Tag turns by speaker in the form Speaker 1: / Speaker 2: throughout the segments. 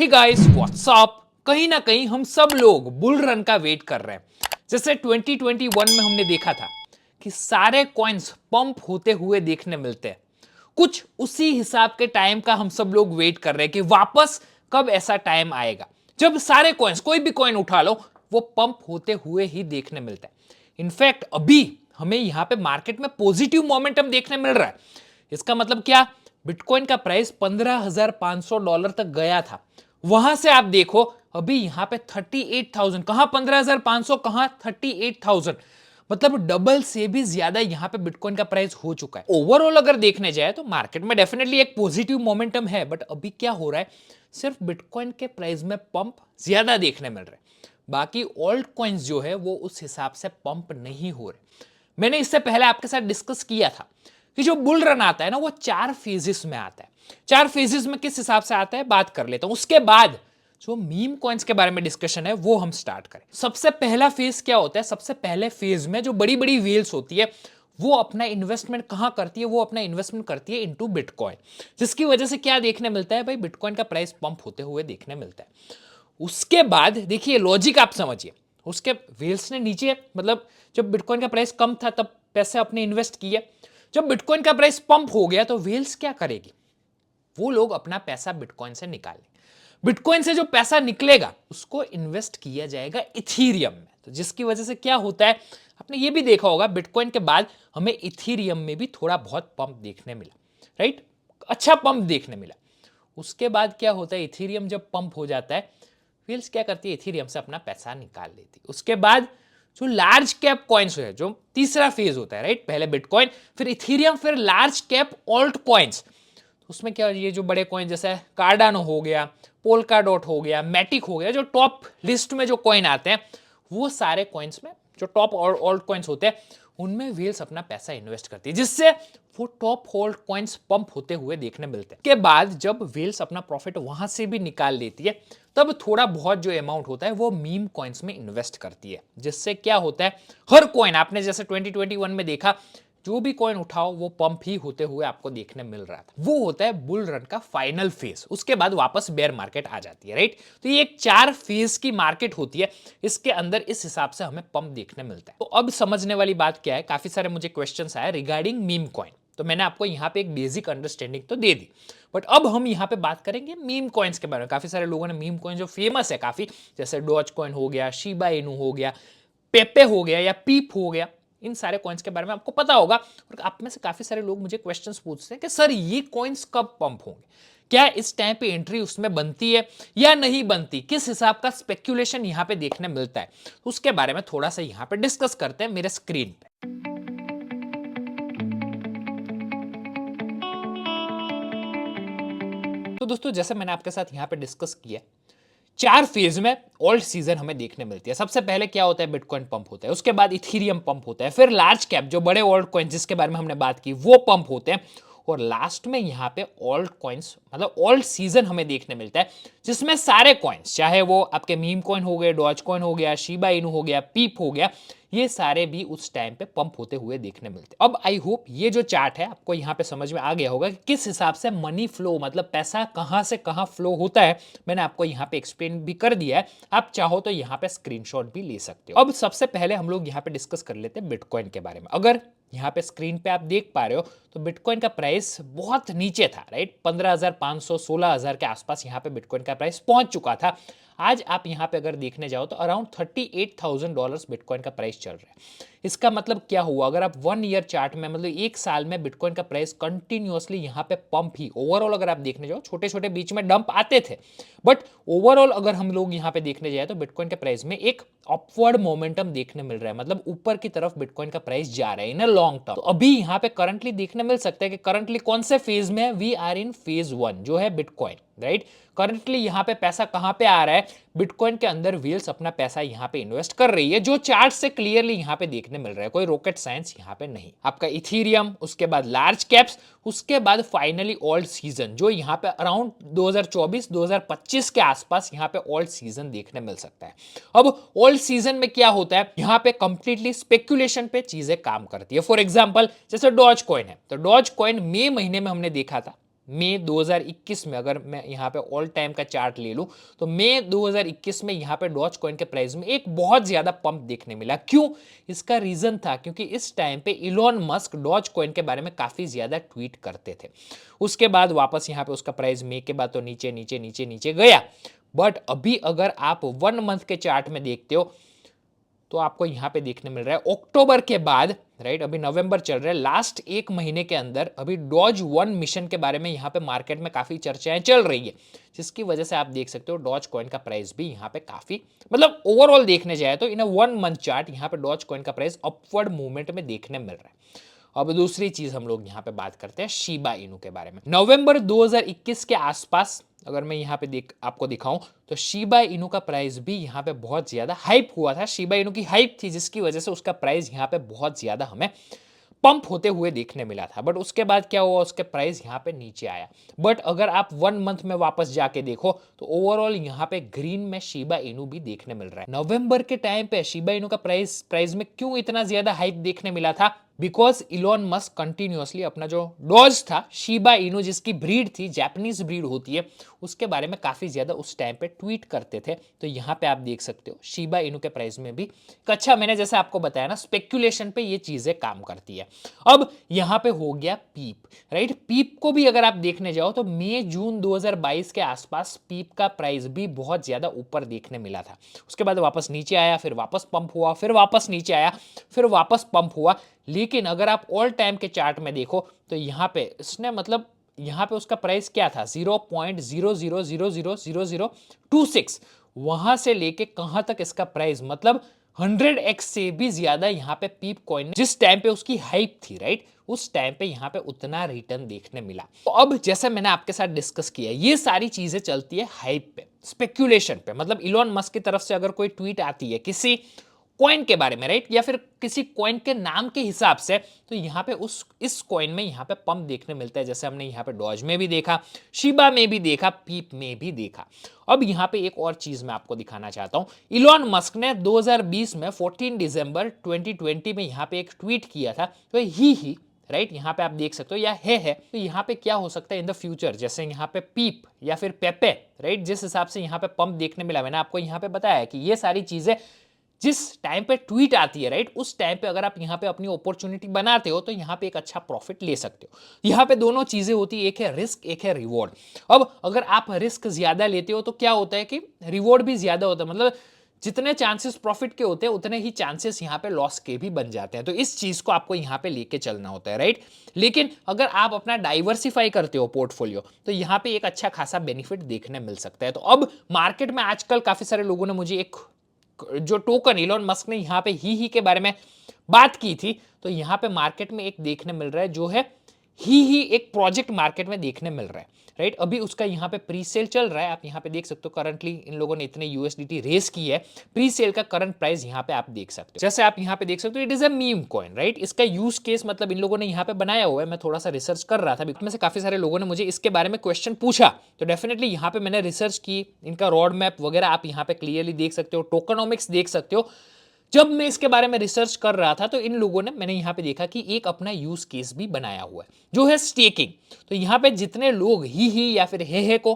Speaker 1: Hey guys what's up. कहीं ना कहीं हम सब लोग बुल रन का वेट कर रहे हैं। जैसे 2021 में हमने देखा था कि सारे कॉइन्स पंप होते हुए देखने मिलते हैं। कुछ उसी हिसाब के टाइम का हम सब लोग वेट कर रहे हैं कि वापस कब ऐसा टाइम आएगा जब सारे कॉइन्स, कोई भी कॉइन उठा लो, वो पंप होते हुए ही देखने मिलता है। इनफैक्ट अभी हमें यहां पे मार्केट में पॉजिटिव मोमेंटम देखने मिल रहा है। इसका मतलब क्या? बिटकॉइन का प्राइस $15,500 तक गया था। वहां से आप देखो अभी यहां पे 38,000, कहां 15,500, कहां 38,000, मतलब डबल से भी ज्यादा यहां पे बिटकॉइन का प्राइस हो चुका है। ओवरऑल अगर देखने जाए तो मार्केट में डेफिनेटली एक पॉजिटिव मोमेंटम है, बट अभी क्या हो रहा है, सिर्फ बिटकॉइन के प्राइस में पंप ज्यादा देखने मिल रहे हैं। बाकी ऑल्ट कॉइन्स जो है वो उस हिसाब से पंप नहीं हो रहे। मैंने इससे पहले आपके साथ डिस्कस किया था कि जो बुल रन आता है ना, वो 4 फेजेस में आता है। 4 फेजेस में किस हिसाब से आता है बात कर लेता हूं, उसके बाद जो मीम कॉइन्स के बारे में डिस्कशन है वो हम स्टार्ट करें। सबसे पहला फेज क्या होता है? सबसे पहले फेज में जो बड़ी बड़ी व्हेल्स होती है वो अपना इन्वेस्टमेंट कहां करती है? वो अपना इन्वेस्टमेंट करती है इनटू बिटकॉइन, जिसकी वजह से क्या देखने मिलता है भाई, बिटकॉइन का प्राइस पंप होते हुए देखने मिलता है। उसके बाद देखिए लॉजिक आप समझिए, उसके व्हेल्स ने नीचे, मतलब जब बिटकॉइन का प्राइस कम था तब पैसे अपने इन्वेस्ट किए। जब बिटकॉइन का प्राइस पंप हो गया तो व्हेल्स क्या करेगी? वो लोग अपना पैसा बिटकॉइन से निकालें। बिटकॉइन से जो पैसा निकलेगा उसको इन्वेस्ट किया जाएगा इथीरियम में। तो जिसकी वजह से क्या होता है, आपने ये भी देखा होगा बिटकॉइन के बाद हमें इथीरियम में भी थोड़ा बहुत पंप देखने मिला, राइट? अच्छा पंप देखने मिला। उसके बाद क्या होता है, इथीरियम जब पंप हो जाता है, व्हील्स क्या करती है, इथीरियम से अपना पैसा निकाल लेती है। उसके बाद जो लार्ज कैप कॉइन्स है, जो तीसरा फेज होता है, राइट? पहले बिटकॉइन, फिर इथीरियम, फिर लार्ज कैप ऑल्ट कॉइन्स। उसमें क्या, ये जो बड़े कॉइन जैसे कार्डानो हो गया, पोल्का डॉट हो गया, मैटिक हो गया, जो टॉप लिस्ट में जो कॉइन आते हैं, वो सारे कॉइन्स में जो टॉप ऑल्ट कॉइन्स होते हैं उनमें व्हील्स अपना पैसा इन्वेस्ट करती है, जिससे वो टॉप होल्ड कॉइन्स पंप होते हुए देखने मिलते हैं। के बाद जब व्हील्स अपना प्रॉफिट वहां से भी निकाल लेती है, तब थोड़ा बहुत जो अमाउंट होता है वो मीम कॉइन्स में इन्वेस्ट करती है, जिससे क्या होता है, हर कॉइन आपने जैसे 2021 में देखा, जो भी कॉइन उठाओ वो पंप ही होते हुए आपको देखने मिल रहा था। वो होता है बुल रन का फाइनल फेज। उसके बाद वापस बेयर मार्केट आ जाती है, राइट? तो ये एक 4 फेज की मार्केट होती है। इसके अंदर इस हिसाब से हमें पंप देखने मिलता है। तो अब समझने वाली बात क्या है, काफी सारे मुझे क्वेश्चंस आए रिगार्डिंग मीम कॉइन। तो मैंने आपको यहाँ पे एक बेसिक अंडरस्टैंडिंग तो दे दी, बट अब हम यहाँ पे बात करेंगे मीम कॉइन्स के बारे में। काफी सारे लोगों ने मीम कॉइन जो फेमस है काफी, जैसे डॉज कॉइन हो गया, शिबा इनू हो गया, पेपे हो गया या पीप हो गया, इन सारे कॉइन्स के बारे में आपको पता होगा। और आप में से काफी सारे लोग मुझे क्वेश्चंस पूछते हैं कि सर ये कॉइन्स कब पंप होंगे, क्या इस टाइम पे एंट्री उसमें बनती है या नहीं बनती, किस हिसाब का स्पेक्यूलेशन यहां पे देखने मिलता है, तो उसके बारे में थोड़ा सा यहां पे डिस्कस करते हैं मेरे स्क्रीन पे। तो दोस्तों जैसे मैंने आपके साथ यहां पे डिस्कस किया, 4 फेज में ऑल्ट सीजन हमें देखने मिलती है। सबसे पहले क्या होता है, बिटकॉइन पंप होता है, उसके बाद इथीरियम पंप होता है, फिर लार्ज कैप जो बड़े ऑल्ट कॉइन जिसके बारे में हमने बात की वो पंप होते हैं, और लास्ट में यहां पे ऑल्ट कॉइन्स, मतलब ऑल्ट सीजन हमें देखने मिलता है, जिसमें सारे कॉइन्स, चाहे वो आपके मीम कॉइन हो गए, डॉज कॉइन हो गया, शिबा इनू हो गया, पीप हो गया, ये सारे भी उस टाइम पे पंप होते हुए देखने मिलते हैं। अब आई होप ये जो चार्ट है आपको यहां पे समझ में आ गया होगा कि किस हिसाब से मनी फ्लो, मतलब पैसा कहां से कहां फ्लो होता है। मैंने आपको यहां पे एक्सप्लेन भी कर दिया है, आप चाहो तो यहां पे स्क्रीनशॉट भी ले सकते हो। अब सबसे पहले हम लोग यहां पे डिस्कस कर लेते हैं बिटकॉइन के बारे में। अगर यहाँ पे स्क्रीन पे आप देख पा रहे हो तो बिटकॉइन का प्राइस बहुत नीचे था, राइट? 15,500 16,000 के आसपास यहाँ पे बिटकॉइन का प्राइस पहुंच चुका था। आज आप यहाँ पे अगर देखने जाओ तो अराउंड $38,000 बिटकॉइन का प्राइस चल रहा है। इसका मतलब क्या हुआ, अगर आप 1 ईयर चार्ट में, मतलब एक साल में बिटकॉइन का प्राइस कंटिन्यूअसली यहाँ पे पंप ही, ओवरऑल अगर आप देखने जाओ, छोटे छोटे बीच में डंप आते थे, बट ओवरऑल अगर हम लोग यहाँ पे देखने जाए तो बिटकॉइन के प्राइस में एक अपवर्ड मोमेंटम देखने मिल रहा है, मतलब ऊपर की तरफ बिटकॉइन का प्राइस जा रहा है इन अ लॉन्ग टर्म। तो अभी यहाँ पे करंटली देखने मिल सकता है कि करंटली कौन से फेज में है, वी आर इन फेज 1 जो है बिटकॉइन, राइट? करंटली यहाँ पे पैसा कहां पे आ रहा है, बिटकॉइन के अंदर व्हील्स अपना पैसा यहाँ पे इन्वेस्ट कर रही है, जो चार्ट से क्लियरली यहाँ पे देखने मिल रहा है, कोई रॉकेट साइंस यहाँ पे नहीं। आपका इथीरियम, उसके बाद लार्ज कैप्स, उसके बाद फाइनली ऑल्ट सीजन, जो यहाँ पे अराउंड 2024-2025 के आसपास यहाँ पे ऑल्ट सीजन देखने मिल सकता है। अब ऑल्ट सीजन में क्या होता है, यहाँ पे कंप्लीटली स्पेक्यूलेशन पे चीजें काम करती है। फॉर एग्जाम्पल जैसे डॉज कॉइन है, तो डॉज कॉइन मई महीने में हमने देखा था, मई 2021 में अगर मैं यहाँ पे ऑल टाइम का चार्ट ले लूँ तो मई 2021 में यहाँ पे डॉज कॉइन के प्राइस में एक बहुत ज़्यादा पंप देखने मिला। क्यों? इसका रीज़न था क्योंकि इस टाइम पे इलॉन मस्क डॉज कॉइन के बारे में काफ़ी ज़्यादा ट्वीट करते थे। उसके बाद वापस यहाँ पे उसका प्राइस मई के बाद तो नीचे नीचे नीचे नीचे गया। बट अभी अगर आप 1 मंथ के चार्ट में देखते हो तो आपको यहां पे देखने मिल रहा है अक्टूबर के बाद, राइट, अभी नवंबर चल रहा है, लास्ट एक महीने के अंदर अभी डॉज 1 मिशन के बारे में यहां पे मार्केट में काफी चर्चाएं चल रही है, जिसकी वजह से आप देख सकते हो डॉज कॉइन का प्राइस भी यहां पे काफी, मतलब ओवरऑल देखने जाए तो इन 1 मंथ चार्ट यहां पे डॉज कॉइन का प्राइस अपवर्ड मूवमेंट में देखने मिल रहा है। अब दूसरी चीज हम लोग यहाँ पे बात करते हैं शिबा इनू के बारे में। नवंबर 2021 के आसपास अगर मैं यहाँ पे आपको दिखाऊं तो शिबा इनू का प्राइस भी यहाँ पे बहुत ज्यादा हाइप हुआ था। शिबा इनू की हाइप थी जिसकी वजह से उसका प्राइस यहाँ पे बहुत ज्यादा हमें पंप होते हुए देखने मिला था। बट उसके बाद क्या हुआ, उसके प्राइस यहाँ पे नीचे आया। बट अगर आप 1 मंथ में वापस जाके देखो तो ओवरऑल यहाँ पे ग्रीन में शिबा इनू भी देखने मिल रहा है। नवंबर के टाइम पे शिबा इनू का प्राइस में क्यों इतना ज्यादा हाइप देखने मिला था? बिकॉज इलॉन मस्क कंटिन्यूअसली अपना जो डॉज था शिबा इनू जिसकी ब्रीड थी, जापानीज ब्रीड होती है, उसके बारे में काफी ज्यादा उस टाइम पे ट्वीट करते थे। तो यहाँ पे आप देख सकते हो शिबा इनू के प्राइस में भी अच्छा, मैंने जैसे आपको बताया ना, स्पेक्यूलेशन पे ये चीजें काम करती है। अब यहाँ पे हो गया पीप, राइट। पीप को भी अगर आप देखने जाओ तो मई जून 2022 के आसपास पीप का प्राइस भी बहुत ज्यादा ऊपर देखने मिला था। उसके बाद वापस नीचे आया, फिर वापस पंप हुआ, फिर वापस नीचे आया, फिर वापस पंप हुआ। लेकिन अगर आप ऑल टाइम के चार्ट में देखो तो यहाँ पे इसने, मतलब यहाँ पे उसका प्राइस क्या था, 0.00000026, वहां से लेके कहां तक इसका प्राइस, मतलब 100x से भी ज्यादा यहाँ पे पीप कॉइन जिस टाइम पे उसकी हाइप थी, राइट, उस टाइम पे यहाँ पे उतना रिटर्न देखने मिला। तो अब जैसे मैंने आपके साथ डिस्कस किया, ये सारी चीजें चलती है हाइप पे, स्पेक्यूलेशन पे। मतलब इलॉन मस्क की तरफ से अगर कोई ट्वीट आती है किसी कॉइन के बारे में, राइट, या फिर किसी कॉइन के नाम के हिसाब से, तो यहाँ पे इस कॉइन में यहाँ पे पंप देखने मिलता है, जैसे हमने यहाँ पे डॉज में भी देखा, शिबा में भी देखा, पीप में भी देखा। अब यहाँ पे एक और चीज मैं आपको दिखाना चाहता हूँ। इलॉन मस्क ने 2020 में 14 दिसंबर 2020 में यहाँ पे एक ट्वीट किया था, तो ही राइट, यहाँ पे आप देख सकते हो, या है। तो यहाँ पे क्या हो सकता है इन द फ्यूचर, जैसे यहाँ पे पीप या फिर पेपे, राइट, जिस हिसाब से यहाँ पे पंप देखने मिला, मैंने आपको यहाँ पे बताया कि ये सारी चीजें जिस टाइम पे ट्वीट आती है, राइट, उस टाइम पे अगर आप यहाँ पे अपनी अपॉर्चुनिटी बनाते हो तो यहाँ पे एक अच्छा प्रॉफिट ले सकते हो। यहाँ पे दोनों चीजें होती है, एक है रिस्क, एक है रिवॉर्ड। अब अगर आप रिस्क ज्यादा लेते हो तो क्या होता है कि रिवॉर्ड भी ज्यादा होता है, मतलब जितने चांसेस प्रॉफिट के होते हैं उतने ही चांसेस यहाँ पे लॉस के भी बन जाते हैं। तो इस चीज को आपको यहाँ पे लेके चलना होता है, राइट। लेकिन अगर आप अपना डाइवर्सिफाई करते हो पोर्टफोलियो तो यहाँ पे एक अच्छा खासा बेनिफिट देखने मिल सकता है। तो अब मार्केट में आजकल काफी सारे लोगों ने मुझे एक जो टोकन इलॉन मस्क ने यहाँ पे ही के बारे में बात की थी, तो यहाँ पे मार्केट में एक देखने मिल रहा है जो है ही एक प्रोजेक्ट मार्केट में देखने मिल रहा है, राइट। अभी उसका यहाँ पे प्री सेल चल रहा है, आप यहाँ पे देख सकते हो। करंटली इन लोगों ने इतने यूएसडीटी रेस की है, प्री सेल का करंट प्राइस यहाँ पे आप देख सकते हो। जैसे आप यहाँ पे देख सकते हो, it is a meme coin, right. इसका यूज केस मतलब इन लोगों ने यहाँ पे बनाया हुआ है। मैं थोड़ा सा रिसर्च कर रहा था, इसमें से काफी सारे लोगों ने मुझे इसके बारे में क्वेश्चन पूछा, तो डेफिनेटली यहाँ पे मैंने रिसर्च की, इनका रोड मैप वगैरह आप यहाँ पे क्लियरली देख सकते हो, टोकनोमिक्स देख सकते हो। जब मैं इसके बारे में रिसर्च कर रहा था तो इन लोगों ने, मैंने यहाँ पे देखा कि एक अपना यूज केस भी बनाया हुआ है जो है स्टेकिंग। तो यहाँ पे जितने लोग ही या फिर हे को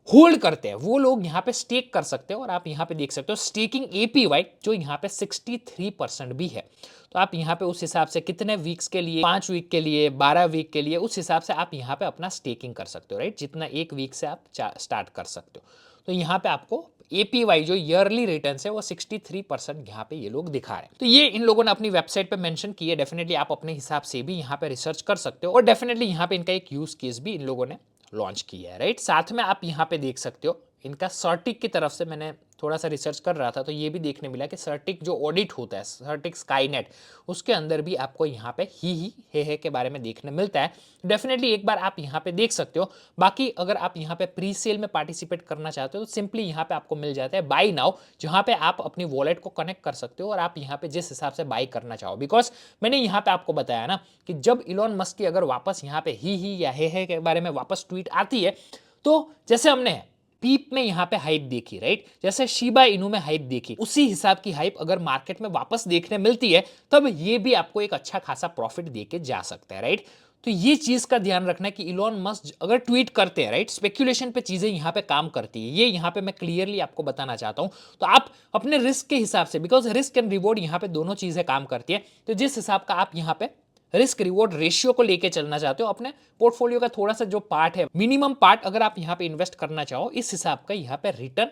Speaker 1: होल्ड करते हैं वो लोग यहाँ पे स्टेक कर सकते हो। और आप यहाँ पे देख सकते हो स्टेकिंग एपीवाई जो यहाँ पे 63% भी है। तो आप यहाँ पे उस हिसाब से कितने वीक्स के लिए, 5 वीक के लिए, 12 वीक के लिए, उस हिसाब से आप यहाँ पे अपना स्टेकिंग कर सकते हो, राइट। जितना एक वीक से आप स्टार्ट कर सकते हो। तो यहाँ पे आपको एपीवाई जो ईयरली रिटर्न है वो 63% यहाँ पे ये लोग दिखा रहे हैं। तो ये इन लोगों ने अपनी वेबसाइट पे मेंशन की है। डेफिनेटली आप अपने हिसाब से भी यहाँ पे रिसर्च कर सकते हो। और डेफिनेटली यहाँ पे इनका एक यूज केस भी इन लोगों ने लॉन्च किया है, राइट। साथ में आप यहाँ पे देख सकते हो इनका सर्टिक की तरफ से, मैंने थोड़ा सा रिसर्च कर रहा था तो ये भी देखने मिला कि सर्टिक जो ऑडिट होता है, सर्टिक स्काईनेट, उसके अंदर भी आपको यहाँ पे ही हे के बारे में देखने मिलता है। डेफिनेटली एक बार आप यहाँ पे देख सकते हो। बाकी अगर आप यहाँ पे प्री सेल में पार्टिसिपेट करना चाहते हो तो सिंपली यहाँ पे आपको मिल जाता है बाई नाउ, जहाँ पे आप अपनी वॉलेट को कनेक्ट कर सकते हो और आप यहाँ पे जिस हिसाब से बाई करना चाहो। बिकॉज मैंने यहाँ पे आपको बताया ना कि जब इलॉन मस्क की अगर वापस यहाँ पे ही या हे के बारे में वापस ट्वीट आती है, तो जैसे हमने पीप में यहाँ पे हाइप देखी, राइट, जैसे शिबा इनू में हाइप देखी, उसी हिसाब की हाइप अगर मार्केट में वापस देखने मिलती है तब ये भी आपको एक अच्छा खासा प्रॉफिट देके जा सकता है, राइट। तो ये चीज का ध्यान रखना है कि इलॉन मस्क अगर ट्वीट करते हैं, राइट, स्पेक्यूलेशन पे चीजें यहां पे काम करती है, ये यहां पे मैं क्लियरली आपको बताना चाहता हूं। तो आप अपने रिस्क के हिसाब से, बिकॉज रिस्क एंड रिवॉर्ड यहां पे दोनों चीजें काम करती है, तो जिस हिसाब का आप यहां पे रिस्क रिवॉर्ड रेशियो को लेके चलना चाहते हो, अपने पोर्टफोलियो का थोड़ा सा जो पार्ट है, मिनिमम पार्ट अगर आप यहां पे इन्वेस्ट करना चाहो, इस हिसाब का यहां पे रिटर्न,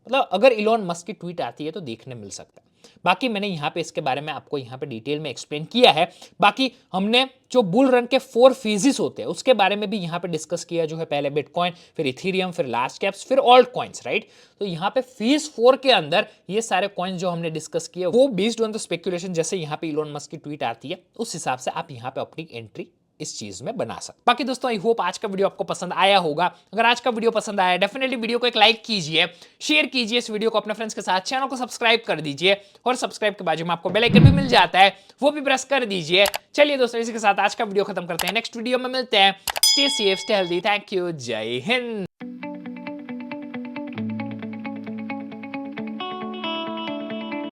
Speaker 1: मतलब अगर इलॉन मस्क की ट्वीट आती है तो देखने मिल सकता है। बाकी मैंने यहां पे इसके बारे में आपको यहां पे डिटेल में एक्सप्लेन किया है। बाकी हमने जो बुल रन के 4 फेजेस होते हैं उसके बारे में भी यहां पे डिस्कस किया, जो है पहले बिटकॉइन, फिर इथेरियम, फिर लार्ज कैप्स, फिर ऑल्ट कॉइन्स, राइट। तो यहां पे फेज 4 के अंदर ये सारे कॉइन्स जो हमने डिस्कस किए वो बेस्ड ऑन द स्पेक्यूलेशन, जैसे यहां पे इलॉन मस्क की ट्वीट आती है उस हिसाब से आप यहां पे अपनी एंट्री इस चीज में बना सकते। बाकी दोस्तों आई होप आज का वीडियो आपको पसंद आया होगा। अगर आज का वीडियो पसंद आया डेफिनेटली वीडियो को एक लाइक कीजिए, शेयर कीजिए इस वीडियो को अपने फ्रेंड्स के साथ, चैनल को सब्सक्राइब कर दीजिए और सब्सक्राइब के बाजू में आपको बेल आइकन भी मिल जाता है, वो भी प्रेस कर दीजिए। चलिए दोस्तों इसी के साथ आज का वीडियो खत्म करते हैं, नेक्स्ट वीडियो में मिलते हैं। Stay safe, stay healthy, thank you, जय हिंद।